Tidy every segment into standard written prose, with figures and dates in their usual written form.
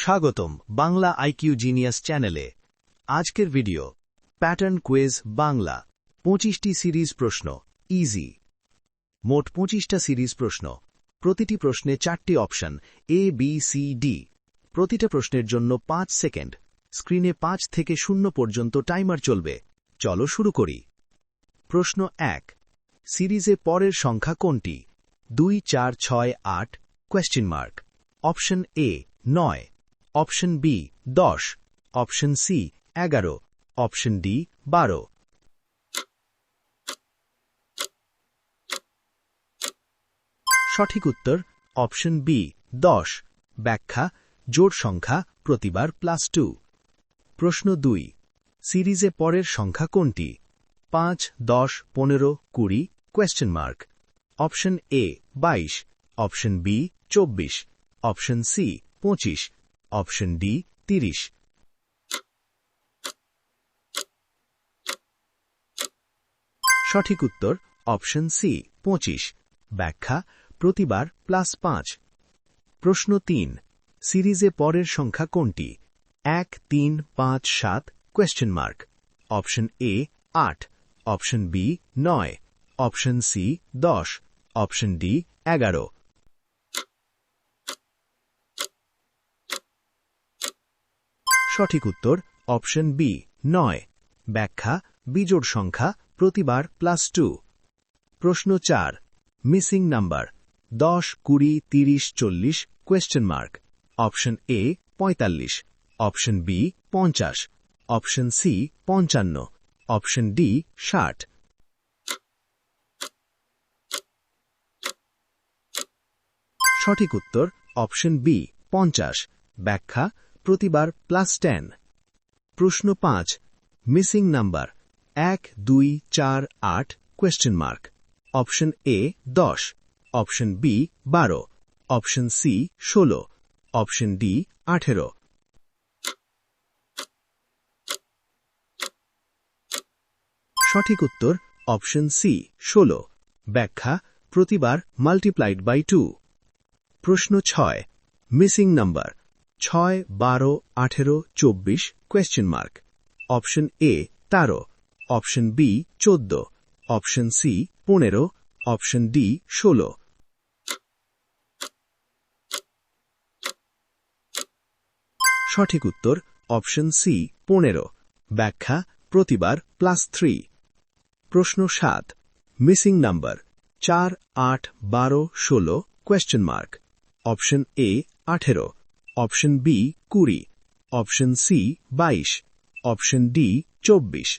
স্বাগতম Bangla IQ genius চ্যানেলে। আজকের ভিডিও প্যাটার্ন কুইজ বাংলা 25টি সিরিজ প্রশ্ন ইজি। মোট 25টা সিরিজ প্রশ্ন, প্রতিটি প্রশ্নে 4টি option A B C D. প্রতিটা প্রশ্নের জন্য 5 সেকেন্ড। স্ক্রিনে 5 থেকে 0 পর্যন্ত টাইমার চলবে। চলো শুরু করি। প্রশ্ন 1, সিরিজে পরের সংখ্যা কোনটি? 2, 4, 6, 8 question mark. Option A 9, option B 10, option C 11, option D 12। সঠিক উত্তর অপশন বি 10। ব্যাখ্যা: জোড় সংখ্যা প্রতিবার +2। প্রশ্ন 2, সিরিজে পরের সংখ্যা কোনটি? 5, 10, 15, 20 question mark. Option A 22, option B 24, option C 25, option D 30। সঠিক উত্তর অপশন সি 25। ব্যাখ্যা: প্রতিবার +5। প্রশ্ন 3, সিরিজে পরের সংখ্যা কোনটি? 1, 3, 5, 7 question mark. Option A 8, option B 9, option C 10, option D 11। সঠিক উত্তর অপশন বি 9। ব্যাখ্যা: বিজোড় সংখ্যা প্রতিবার +2। প্রশ্ন 4, missing number 10, 20, 30, 40 question mark. Option A 45, option B 50, option C 55, option D 60। সঠিক উত্তর অপশন বি 50। ব্যাখ্যা: প্রতিবার +10। প্রশ্ন 5, missing number 1, 2, 4, 8 question mark. Option A 10, option B 12, option C 16, option D 18। সঠিক উত্তর অপশন সি 16। ব্যাখ্যা: প্রতিবার *2। প্রশ্ন 6, missing number 6, 12, 18, 24 question mark. Option A 13, option B 14, option C 15, option D 16। সঠিক উত্তর অপশন সি 15। ব্যাখ্যা: প্রতিবার +3। প্রশ্ন 7, missing number 4, 8, 12, 16 question mark. Option A 18, option B 20, option C 22, option D 24।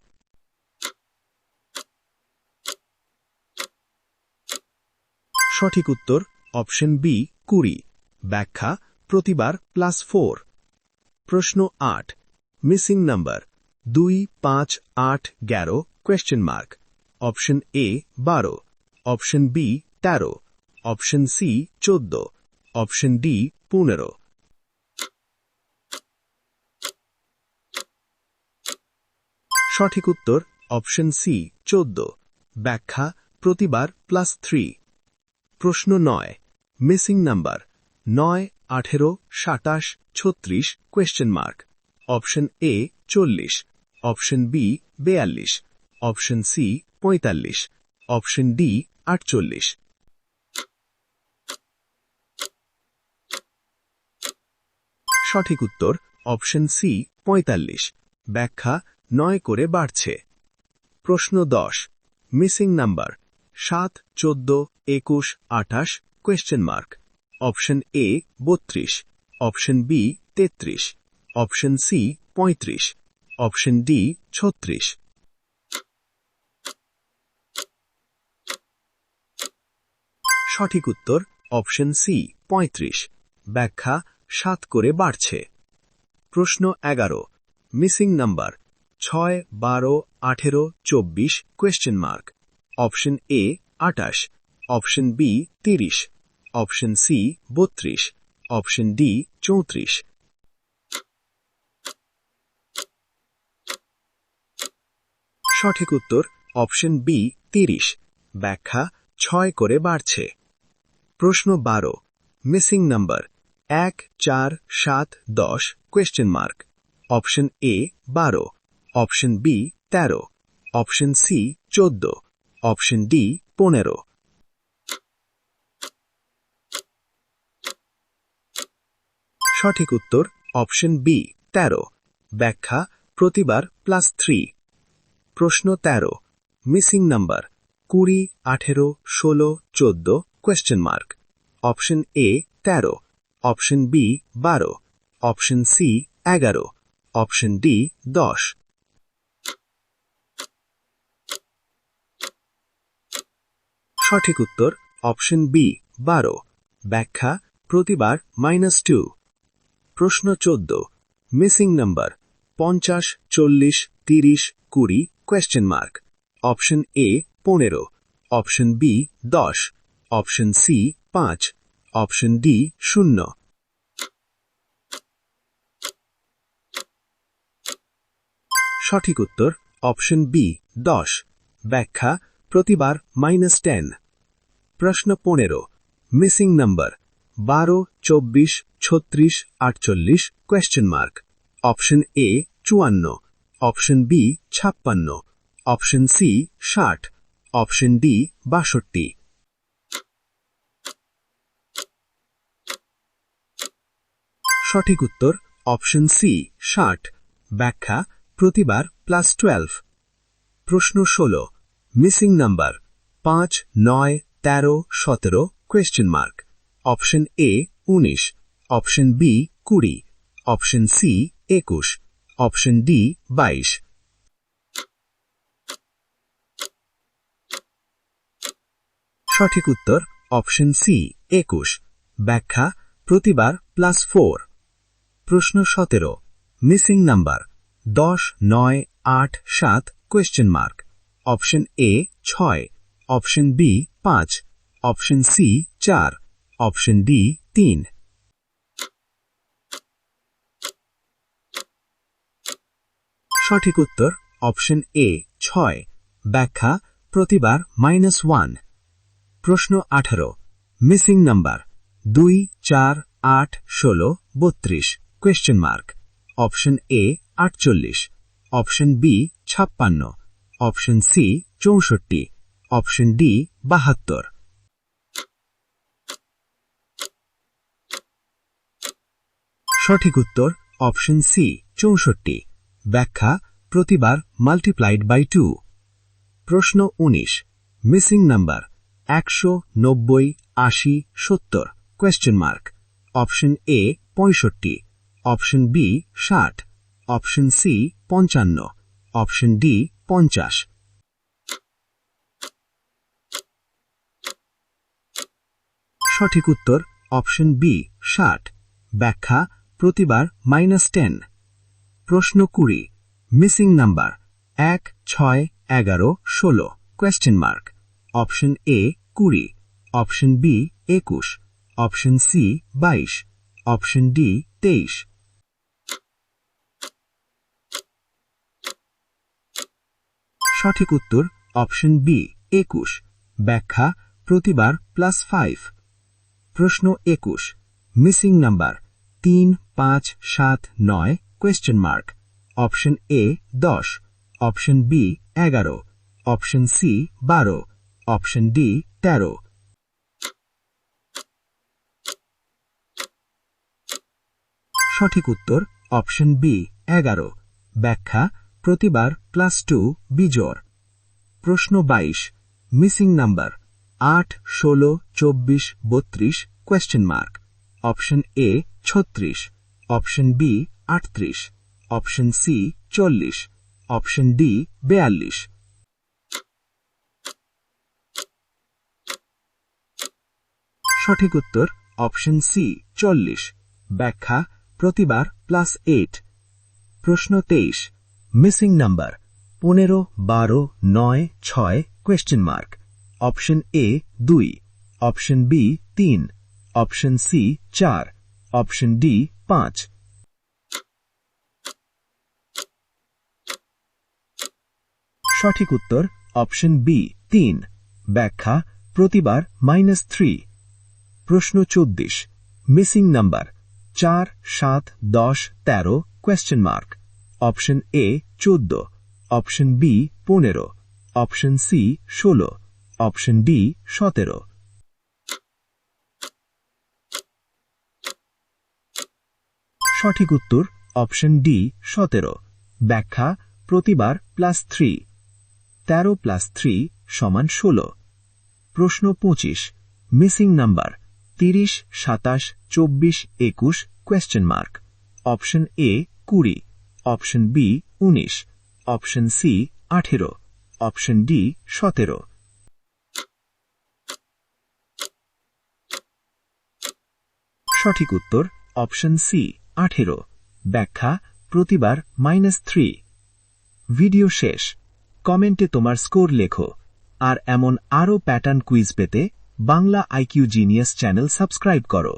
সঠিক উত্তর অপশন বি 20। ব্যাখ্যা: প্রতিবার +4। প্রশ্ন 8, missing number 2, 5, 8, 11 question mark. Option A 12, option B 13, option C 14, option D 15। সঠিক উত্তর অপশন সি 14। ব্যাখ্যা: প্রতিবার +3। প্রশ্ন 9, missing number 9, 18, 27, 36 question mark. Option A 40, option B 42, option C 45, option D 48। সঠিক উত্তর অপশন সি 45। ব্যাখ্যা: 9 করে বাড়ছে। প্রশ্ন 10, missing number 7, 14, 21, 28 question mark. Option A 32, option B 33, option C 35, option D 36। সঠিক উত্তর অপশন সি 35। ব্যাখ্যা: 7 করে বাড়ছে। প্রশ্ন 11, missing number 6, 12, 18, 24 question mark. Option A 28, option B 30, option C 32, option D 34। সঠিক উত্তর অপশন বি 30। ব্যাখ্যা: 6 করে বাড়ছে। প্রশ্ন 12, missing number 1, 4, 7, 10 question mark. Option A 12, Option B 13, Option C 14, Option D 15. সঠিক উত্তর অপশন বি 13। ব্যাখ্যা প্রতিবার +3। প্রশ্ন 13, missing number 20, 18, 16, 14 question mark. Option A 13, option B 12, option C 11, option D 10। সঠিক উত্তর অপশন বি 12। ব্যাখ্যা প্রতিবার -2। প্রশ্ন 14, missing number 50, 40, 30, 20 question mark. Option A 15, option B 10, option C 5, option D 0। সঠিক উত্তর অপশন বি 10। ব্যাখ্যা প্রতিবার -10। প্রশ্ন 15, missing number 12, 24, 36, 48 question mark. Option A 54, option B 56, option C 60, option D 62। সঠিক উত্তর অপশন সি 60। ব্যাখ্যা প্রতিবার +12। প্রশ্ন 16, missing number 5, 9, 13, 17 question mark. Option A 19, option B 20, option C 21, option D 22। সঠিক উত্তর অপশন সি 21। ব্যাখ্যা প্রতিবার +4। প্রশ্ন 17, missing number 10, 9, 8, 7 question mark. Option A 6, option B 5, option C 4, option D 3। সঠিক উত্তর অপশন এ 6। ব্যাখ্যা প্রতিবার -1। প্রশ্ন 18, missing number 2, 4, 8, 16, 32 question mark. Option A 48, option B 56, option C 64, option D 72। সঠিক উত্তর অপশন সি 64। ব্যাখ্যা প্রতিবার *2। প্রশ্ন 19, missing number 100, 90, 80, 70 question mark. Option A 65, option B 60, option C 55, option D 50। সঠিক উত্তর অপশন বি 60। ব্যাখ্যা প্রতিবার -10। প্রশ্ন 20, missing number 1, 6, 11, 16 question mark. Option A 20, option B 21, option C 22, option D 23। সঠিক উত্তর অপশন বি 21। ব্যাখ্যা প্রতিবার +5। প্রশ্ন 21, missing number 3, 5, 7, 9 question mark. Option A 10, option B 11, option C 12, option D 13। সঠিক উত্তর অপশন বি 11। ব্যাখ্যা প্রতিবার +2 বিজোড়। প্রশ্ন 22, missing number 8, 16, 24, 32 question mark. Option A 36, option B 38, option C 40, option D 42। সঠিক উত্তর অপশন সি 40। ব্যাখ্যা প্রতিবার +8। প্রশ্ন 23, missing number 15, 12, 9, 6 question mark. Option A 2, option B 3, option C 4, option D 5। সঠিক উত্তর অপশন বি 3। ব্যাখ্যা প্রতিবার -3। প্রশ্ন 24, missing number 4, 7, 10, 13 question mark. Option A 14, option B 15, option C 16, option D 17। সঠিক উত্তর অপশন ডি 17। ব্যাখ্যা প্রতিবার +3, 13 + 3 = 16। প্রশ্ন 25, missing number 30, 27, 24, 21 question mark. Option A 20, option B 19, option C 18, option D 17। সঠিক উত্তর অপশন সি 18। ব্যাখ্যা প্রতিবার -3। ভিডিও শেষ। কমেন্টে তোমার স্কোর লেখো। আর এমন আরও প্যাটার্ন কুইজ পেতে Bangla IQ genius channel subscribe করো।